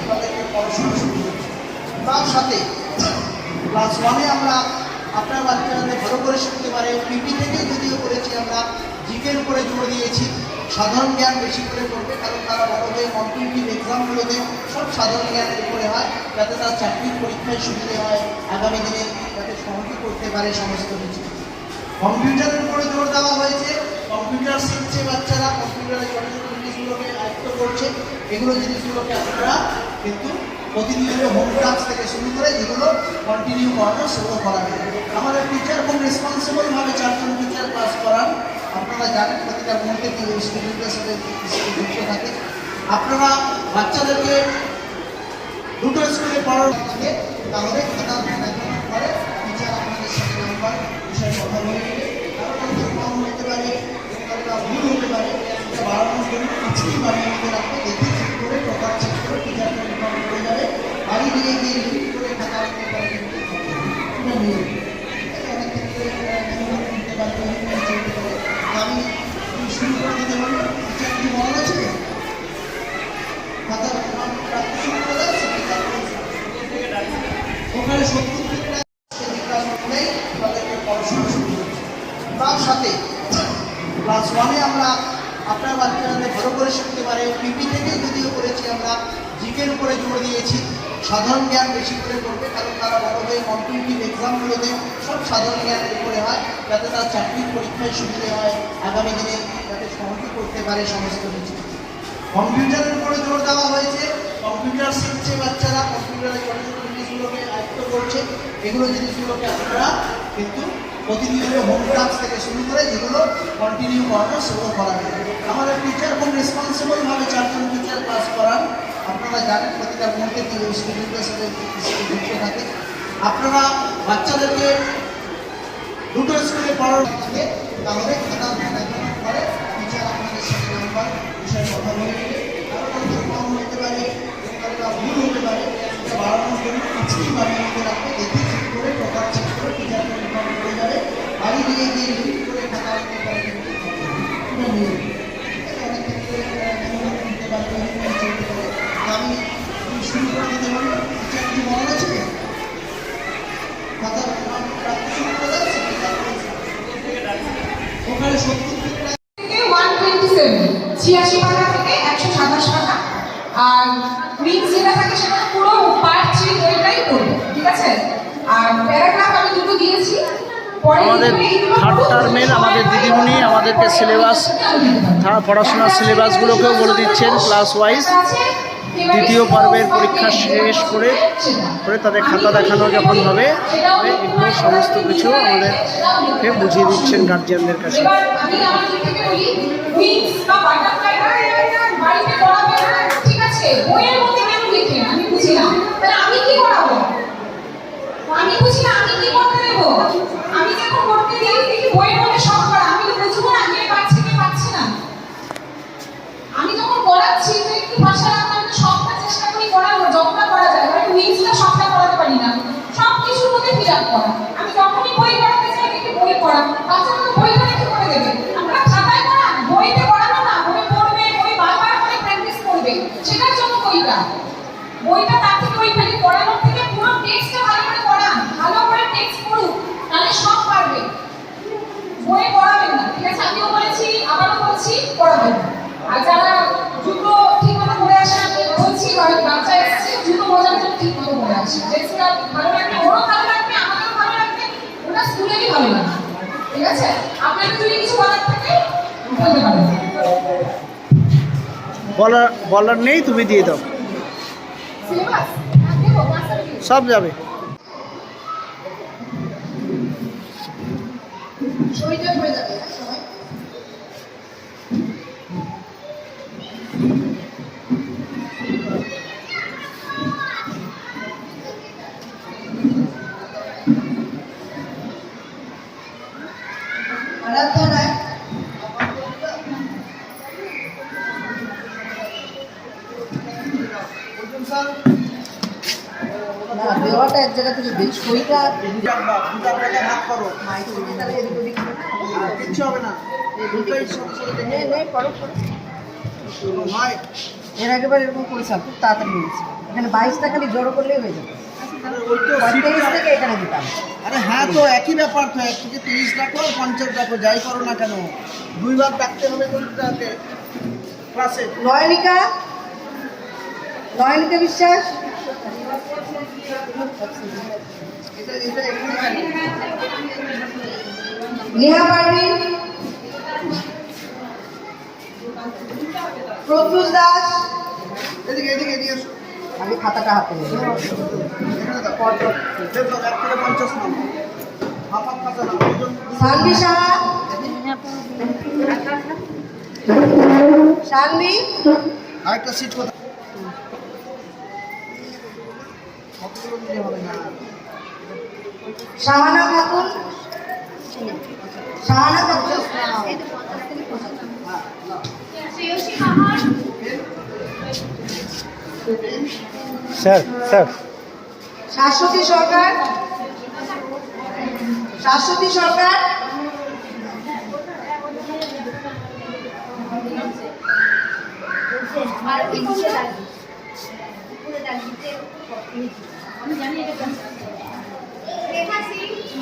তাদেরকে পড়াশোনা শুরু করছি। তার সাথে ক্লাস 1-এ আমরা আপনার বাচ্চারা ভালো করে শিখতে পারে পিপি থেকেই যদিও করেছি, আমরা জিকের উপরে জোর দিয়েছি। সাধারণ জ্ঞান বেশি করে করবে, কারণ তারা বড় হয়ে কম্পিটিটিভ এক্সামগুলোতে সব সাধারণ জ্ঞানের উপরে হয়, যাতে তার চাকরির পরীক্ষায় সুবিধে হয়, আগামী দিনে যাতে সহজে করতে পারে সমস্ত কিছু। কম্পিউটারের উপরে জোর দেওয়া হয়েছে, কম্পিউটার শিখছে বাচ্চারা, কম্পিউটারের ছোটো ছোটো জিনিসগুলোকে আয়ত্ত করছে। এগুলো জিনিসগুলোকে আপনারা কিন্তু প্রতিনিয়ত হোম ক্লাস থেকে শুরু করে যেগুলো কন্টিনিউ করানো সেগুলো করাবেন। আমাদের টিচার খুব রেসপন্সিবলভাবে 4 জন টিচার ক্লাস করান। আপনারা জানেন প্রতিটা মুহূর্তে কি স্টুডেন্টের সাথে যুক্ত থাকে। আপনারা বাচ্চাদেরকে দুটো স্কুলে পড়ানো থাকে, তাহলে খাতা দেখানোর পরে টিচার আপনাদের সাথে নাম্বার বিষয়ে কথা বলে নেবে। কারণ কম হতে পারে, ভুল হতে পারে, এটা বাড়ানোর জন্য কিছুই বাড়িয়ে নিতে রাখবে। দেখে চেক করে প্রকার চেক করে টিচারকে ইনফর্ম করে যাবে। বাড়ি দিয়ে গিয়ে রিপিট করে খাতা লিখতে পারে, এটা নিয়ে অনেক ক্ষেত্রে নিতে পারবে। আমি শুরু করে দিতে পারি, টিচার কি মনে আছে খাতা রাখতে শুরু করে যাচ্ছে ওখানে 70 থেকে বিকাশ অনুযায়ী তাদেরকে পড়াশোনা শুরু করছি। তার সাথে ক্লাস 1-এ আমরা আপনার বাচ্চারা ভালো করে শিখতে পারে পিপি থেকেই যদিও করেছি, আমরা জিকের উপরে জোর দিয়েছি। সাধারণ জ্ঞান বেশি করে করবে, কারণ তারা বড় হয়ে কম্পিটিটিভ এক্সামগুলোতে সব সাধারণ জ্ঞানের উপরে হয়, যাতে তার চাকরির পরীক্ষায় সুবিধে হয়, আগামী দিনে যাতে সহজে করতে পারে সমস্ত কিছু। কম্পিউটারের উপরে জোর দেওয়া হয়েছে, কম্পিউটার শিখছে বাচ্চারা, কম্পিউটারের ছোটো ছোটো জিনিসগুলোকে আয়ত্ত করছে। এগুলো জিনিসগুলোকে আপনারা কিন্তু প্রতিনিয়ত হোম ক্লাস থেকে শুরু করে যেগুলো কন্টিনিউ করানো সেগুলো করাবেন। আমাদের টিচার খুব রেসপন্সিবলভাবে 4 জন টিচার ক্লাস করান। আপনারা জানেন প্রতিটা মুহূর্তে কি স্টুডেন্টের সাথে যুক্ত থাকে। আপনারা বাচ্চাদেরকে দুটো স্কুলে পড়ানো থাকে, তাহলে খাতা দেখানোর পরে টিচার আপনাদের সাথে নাম্বার বিষয়ে কথা বলে নেবে। কারণ কম হতে পারে, ভুল হতে পারে, এটা বাড়ানোর জন্য কিছুই বাড়িয়ে নিতে রাখবে। দেখে চেক করে প্রকার চেক করে টিচারকে ইনফর্ম করে যাবে। বাড়ি দিয়ে গিয়ে রিপিট করে খাতা লিখতে পারে, এটা নিয়ে অনেক ক্ষেত্রে নিতে পারবে। আমি শুরু করে দিতে পারি, টিচার কি মনে আছে খাতা রাখতে শুরু করে যাচ্ছে ওখানে 70 থেকে 127 86 টাকা থেকে 127 টাকা। আর উইংস যেটা থাকে সেটা পুরো পার্ট 3 ওইটাই পড়বে, ঠিক আছে। আর প্যারাগ্রাফ আমি দুটো দিয়েছি। আমাদের থার্ড টার্মের আমাদের দিদিমণি আমাদেরকে সিলেবাস, পড়াশোনার সিলেবাসগুলোকেও বলে দিচ্ছেন ক্লাস ওয়াইজ। দ্বিতীয় পর্বের পরীক্ষা শেষ করে তাদের খাতা দেখানো যখন হবে, এগুলো সমস্ত কিছু আমাদেরকে বুঝিয়ে দিচ্ছেন গার্জিয়ানদের কাছে। আমি যখন পড়াচ্ছি একটু ভাষা সবটা চেষ্টা করি পড়ানোর, যতটা করা যায়। হয়তো উইংসটা সবটা পড়াতে পারি না, সব কিছুর মধ্যে ফিল আপ করা। আমি যখনই বই পড়াতে চাই একটু বই পড়া, বাচ্চারা তো বইটা দেখে করে দেবে। আমরা খাতায় পড়ান, বইতে পড়ানো না, বই পড়বে, বই বারবার করে প্র্যাকটিস করবে, সেটার জন্য বইটা তার থেকে ওই খালি পড়ানোর থেকে পুরো টেক্সটটা ভালো করে পড়ান, ভালো করে টেক্সট পড়ুক, তাহলে সব পারবে। বই পড়াবেন না, ঠিক আছে। আমিও বলেছি, আবারও বলছি, পড়াবেন না। আর যারা জুতো ঠিক মতো পরে আসে, আমি বলছি বাচ্চা এসেছে জুতো মোজার জন্য ঠিক মতো পরে আসে, ড্রেসটা ভালো লাগবে, ওরও ভালো লাগবে, আমাকেও ভালো লাগবে, ওটা স্কুলেরই ভালো লাগবে, ঠিক আছে। আপনাদের যদি কিছু বলার থাকে বলতে পারেন। বলার নেই, তুমি দিয়ে দাও, সিলেবাস সব যাবে। শরীরটা হয়ে যাবে সবাই। না দেওয়াটা এক জায়গা থেকে বেশ ওইটা ভাগ করো, কিচ্ছু হবে না। এর আগেবার এরকম করেছিলাম, খুব তাড়াতাড়ি হয়েছে। এখানে 22টা খালি জড়ো করলেই হয়ে যাবে। 23 থেকে এখানে দিতাম। আরে হ্যাঁ, তো একই ব্যাপার তো, এক থেকে 30 রাখো আর 50 রাখো, যাই করো না কেন, দুইবার ডাকতে হবে কোনটাকে ক্লাসে। নয়নিকা বিশ্বাস, এটা এখানে নেহা পারভিন, প্রত্যুষ দাস। এদিকে এদিকে এদিকে এসো। আমি খাতাটা হাতে নেব। এখানে দাও। দেখো, 1 থেকে 50 নাও। হাফ খাতা নাও। সানভি সাহা, সানভি, আরেকটা সিট কোথায়? কতগুলো দিলে হবে না? শাহানা খাতুন, শাহানা খাতুন, স্যার শাশ্বতী সরকার, শাশ্বতী সরকার,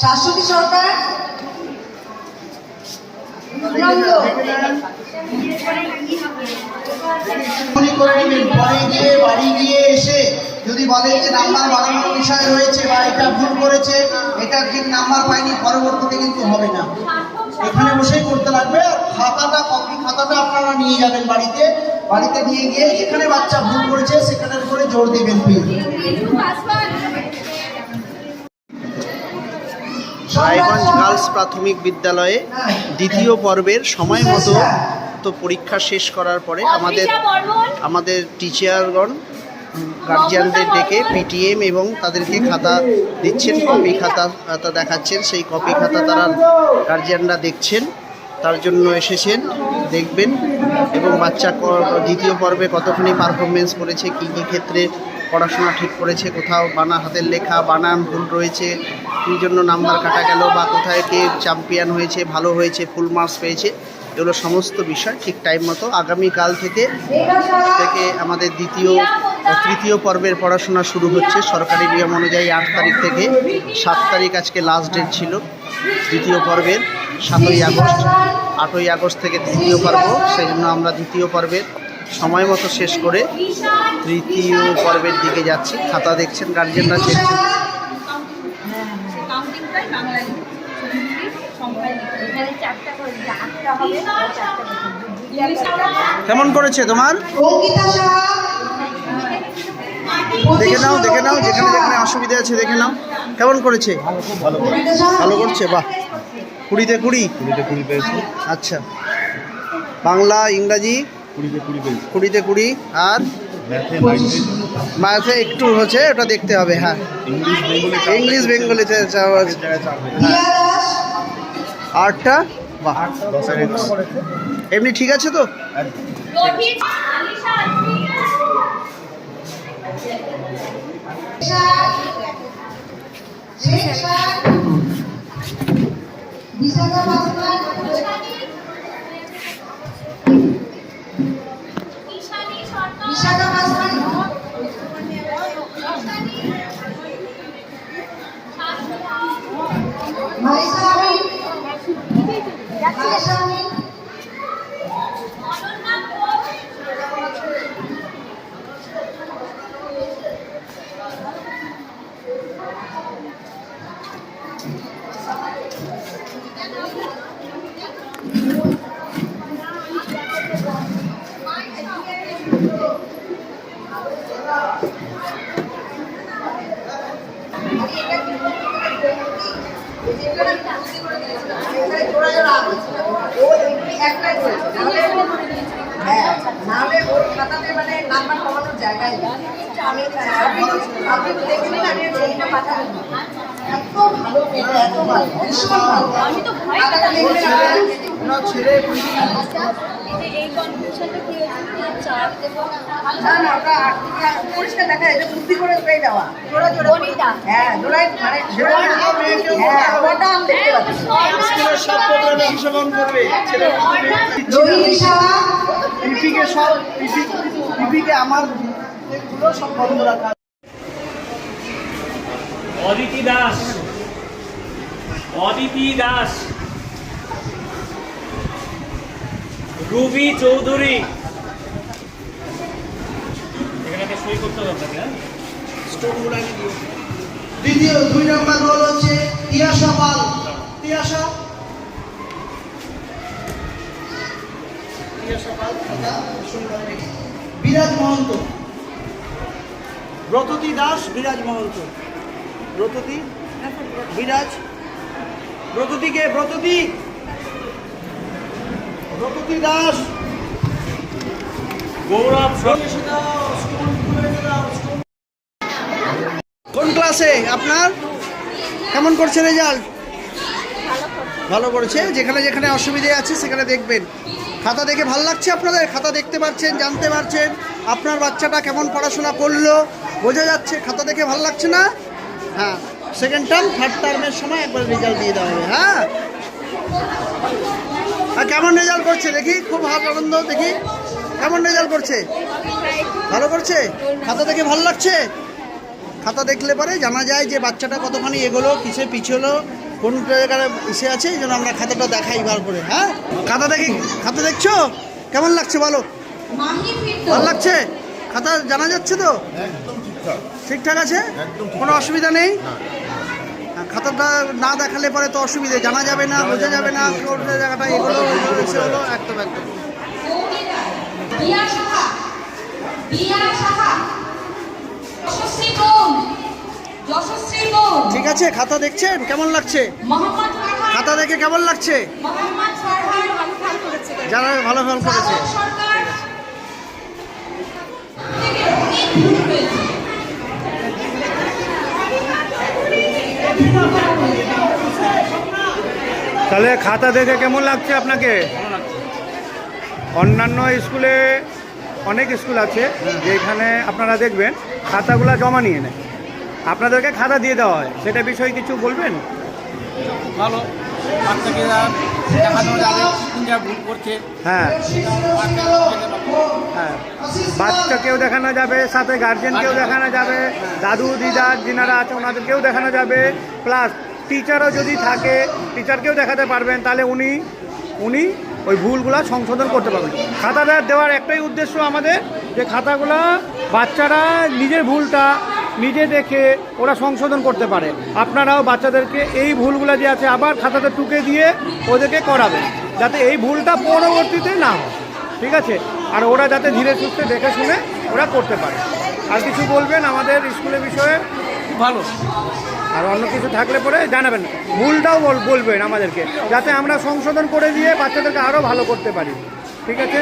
শাশ্বতী সরকার, মনে করে নেবেন, পরে গিয়ে বাড়ি গিয়ে এসে যদি বলে যে নাম্বার বাড়ানোর বিষয় রয়েছে বা এটা ভুল করেছে, এটা ঠিক নাম্বার পাইনি, পরবর্তীতে কিন্তু হবে না, এখানে বসেই করতে লাগবে। আর খাতাটা আপনারা নিয়ে যাবেন বাড়িতে, বাড়িতে নিয়ে গিয়ে যেখানে বাচ্চা ভুল করেছে সেখানের উপরে জোর দেবেন। রায়গঞ্জ গার্লস প্রাথমিক বিদ্যালয়ে দ্বিতীয় পর্বের সময় মতো তো পরীক্ষা শেষ করার পরে আমাদের টিচারগণ গার্জিয়ানদের ডেকে পিটিএম এবং তাদেরকে খাতা দিচ্ছেন, কপি খাতা দেখাচ্ছেন। সেই কপি খাতা তারা গার্জিয়ানরা দেখছেন, তার জন্য এসেছেন, দেখবেন এবং বাচ্চা দ্বিতীয় পর্বে কতখানি পারফরমেন্স করেছে, কী কী ক্ষেত্রে পড়াশোনা ঠিক করেছে, কোথাও হাতের লেখা বানান ভুল রয়েছে, কী জন্য নাম্বার কাটা গেল, বা কোথায় কে চ্যাম্পিয়ন হয়েছে, ভালো হয়েছে, ফুল মার্কস পেয়েছে, এগুলো সমস্ত বিষয় ঠিক টাইম মতো আগামীকাল থেকে আমাদের তৃতীয় পর্বের পড়াশোনা শুরু হচ্ছে। সরকারি নিয়ম অনুযায়ী 8 তারিখ থেকে 7 তারিখ আজকে লাস্ট ডেট ছিল দ্বিতীয় পর্বের, 7ই আগস্ট, 8ই আগস্ট থেকে তৃতীয় পর্ব। সেই জন্য আমরা দ্বিতীয় পর্বের সময় মতো শেষ করে তৃতীয় পর্বের দিকে যাচ্ছি। খাতা দেখছেন, গার্জিয়ানরা চেয়েছেন। কেমন করেছে তোমার? দেখে নাও যেখানে যেখানে অসুবিধা আছে দেখে নাও। কেমন করেছে? ভালো করছে, বাহ। 20-তে 20 পেয়েছে। আচ্ছা, বাংলা ইংরাজি 20-তে 20 আর ম্যাথে একটু হচ্ছে, ওটা দেখতে হবে। হ্যাঁ, ইংলিশ বেঙ্গলিতে 8টা, বাহ। এমনি ঠিক আছে তো? নাহলে ওর খাতাতে মানে নাম্বার কমানোর জায়গায় আপনি তো দেখবেন, আমি সেইটা পাঠাবেন। এত ভালো মেয়ে, এত ভালো, ভীষণ ভালো। আমি তো ভয় পেতাম ছেড়ে এই কনফিউশনটা কি হয়েছে, চাপ দেবো না, ওটা পরিষ্কার দেখা যায়, বুদ্ধি করে ওটাই দেওয়া, জোড়া জোড়া গণিতা। হ্যাঁ, জোড়াই মানে ওটা আমি দেখতে পাচ্ছি। সব প্রোগ্রামে অংশগ্রহণ করবে পিপিকে আমার এগুলো সব বন্ধ রাখা। অদিতি দাস, অদিতি দাস, রুবি চৌধুরী, এখানে একটা সই করতে হবে আপনাকে। হ্যাঁ? দ্বিতীয় 2 নম্বর রোল হচ্ছে তিয়াশা পাল। তিয়াশা পাল, এটা সুন্দর রেখে। বিরাজ মহন্ত, ব্রততী দাস, বিরাজ মহন্ত। ব্রততী, বিরাজ, ব্রততীকে, ব্রততী, ব্রততী দাস, গৌরব কোন ক্লাসে আপনার? কেমন করছে রেজাল্ট? ভালো করেছে। যেখানে যেখানে অসুবিধে আছে সেখানে দেখবেন। খাতা দেখে ভালো লাগছে আপনাদের? খাতা দেখতে পাচ্ছেন, জানতে পারছেন আপনার বাচ্চাটা কেমন পড়াশোনা করলো, বোঝা যাচ্ছে। খাতা দেখে ভালো লাগছে না? হ্যাঁ, সেকেন্ড টার্ম থার্ড টার্মের সময় একবার রেজাল্ট দিয়ে দেওয়া হবে। হ্যাঁ, আর কেমন রেজাল্ট করছে দেখি? খুব ভালো আনন্দ দেখি। কেমন রেজাল্ট করছে? ভালো করছে। খাতা দেখে ভালো লাগছে? খাতা দেখলে পরে জানা যায় যে বাচ্চাটা কতখানি এগোলো, কিসে পিছলো, কোন জায়গায় এসে আছে। এই জন্য আমরা খাতাটা দেখাই বার করে। হ্যাঁ, খাতা দেখি, খাতা দেখছো কেমন লাগছে বলো? ভালো লাগছে? খাতা জানা যাচ্ছে তো? ঠিকঠাক আছে, কোনো অসুবিধা নেই। খাতাটা না দেখালে পরে তো অসুবিধে, জানা যাবে না, বোঝা যাবে না কোন জায়গাটা এগোলো এসে হলো। একদম একদম। ঠিক আছে, খাতা দেখছেন কেমন লাগছে? খাতা দেখে কেমন লাগছে? যারা ভালো ফল করেছে। তাহলে খাতা দেখে কেমন লাগছে আপনাকে? অন্যান্য স্কুলে অনেক স্কুল আছে যেখানে আপনারা দেখবেন খাতাগুলো জমা নিয়ে নেয়, আপনাদেরকে খাতা দিয়ে দেওয়া হয়। সেটা বিষয়ে কিছু বলবেন? ভালো, বাচ্চাকে দেখানো যাবে কোন জায়গায় ভুল করছে। হ্যাঁ হ্যাঁ, বাচ্চাকেও দেখানো যাবে, সাথে গার্জেনকেও দেখানো যাবে, দাদু দিদা যিনারা আছে ওনাদেরকেও দেখানো যাবে, প্লাস টিচারও যদি থাকে টিচারকেও দেখাতে পারবেন। তাহলে উনি ওই ভুলগুলো সংশোধন করতে পারবেন। খাতাটা দেওয়ার একটাই উদ্দেশ্য আমাদের, যে খাতাগুলো বাচ্চারা নিজের ভুলটা নিজে দেখে ওরা সংশোধন করতে পারে। আপনারাও বাচ্চাদেরকে এই ভুলগুলো যে আছে আবার খাতাতে টুকে দিয়ে ওদেরকে করাবেন, যাতে এই ভুলটা পরবর্তীতে না হয়। ঠিক আছে? আর ওরা যাতে ধীরে সুস্থে দেখে শুনে ওরা করতে পারে। আর কিছু বলবেন আমাদের স্কুলের বিষয়ে? খুব ভালো। আর অন্য কিছু থাকলে পরে জানাবেন, ভুলটাও বলবেন আমাদেরকে, যাতে আমরা সংশোধন করে দিয়ে বাচ্চাদেরকে আরও ভালো করতে পারি। ঠিক আছে?